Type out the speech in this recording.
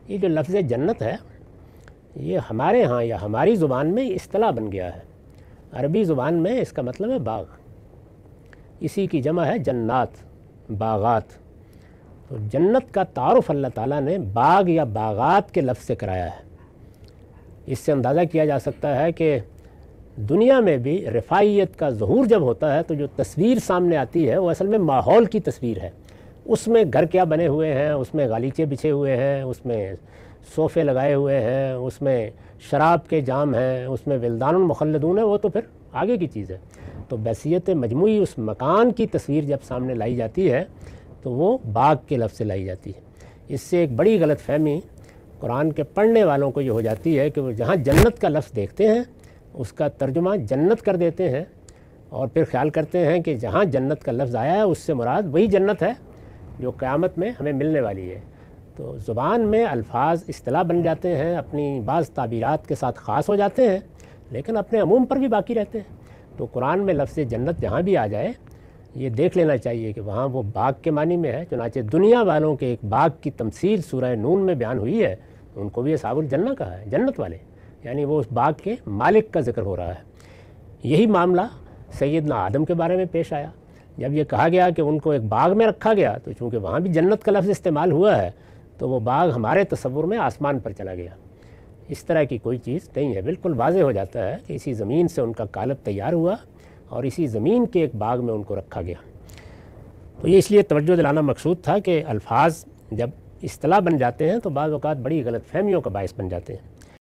یہ جو لفظ جنت ہے یہ ہمارے ہاں یا ہماری زبان میں اصطلاح بن گیا ہے. عربی زبان میں اس کا مطلب ہے باغ. اسی کی جمع ہے جنات، باغات. تو جنت کا تعارف اللہ تعالیٰ نے باغ یا باغات کے لفظ سے کرایا ہے. اس سے اندازہ کیا جا سکتا ہے کہ دنیا میں بھی رفاعیت کا ظہور جب ہوتا ہے تو جو تصویر سامنے آتی ہے وہ اصل میں ماحول کی تصویر ہے. اس میں گھر کیا بنے ہوئے ہیں، اس میں غالیچے بچھے ہوئے ہیں، اس میں صوفے لگائے ہوئے ہیں، اس میں شراب کے جام ہیں، اس میں ولدان مخلدون ہے، وہ تو پھر آگے کی چیز ہے. تو بحیثیت مجموعی اس مکان کی تصویر جب سامنے لائی جاتی ہے تو وہ باغ کے لفظ سے لائی جاتی ہے. اس سے ایک بڑی غلط فہمی قرآن کے پڑھنے والوں کو یہ ہو جاتی ہے کہ وہ جہاں جنت کا لفظ دیکھتے ہیں اس کا ترجمہ جنت کر دیتے ہیں، اور پھر خیال کرتے ہیں کہ جہاں جنت کا لفظ آیا ہے اس سے مراد وہی جنت ہے جو قیامت میں ہمیں ملنے والی ہے. تو زبان میں الفاظ اصطلاح بن جاتے ہیں، اپنی بعض تعبیرات کے ساتھ خاص ہو جاتے ہیں لیکن اپنے عموم پر بھی باقی رہتے ہیں. تو قرآن میں لفظ جنت جہاں بھی آ جائے یہ دیکھ لینا چاہیے کہ وہاں وہ باغ کے معنی میں ہے. چنانچہ دنیا والوں کے ایک باغ کی تمثیل سورہ نون میں بیان ہوئی ہے، ان کو بھی اصحاب الجنہ کہا ہے، جنت والے، یعنی وہ اس باغ کے مالک کا ذکر ہو رہا ہے. یہی معاملہ سیدنا آدم کے بارے میں پیش آیا. جب یہ کہا گیا کہ ان کو ایک باغ میں رکھا گیا تو چونکہ وہاں بھی جنت کا لفظ استعمال ہوا ہے تو وہ باغ ہمارے تصور میں آسمان پر چلا گیا. اس طرح کی کوئی چیز نہیں ہے. بالکل واضح ہو جاتا ہے کہ اسی زمین سے ان کا قالب تیار ہوا اور اسی زمین کے ایک باغ میں ان کو رکھا گیا. تو یہ اس لیے توجہ دلانا مقصود تھا کہ الفاظ جب اصطلاح بن جاتے ہیں تو بعض اوقات بڑی غلط فہمیوں کا باعث بن جاتے ہیں.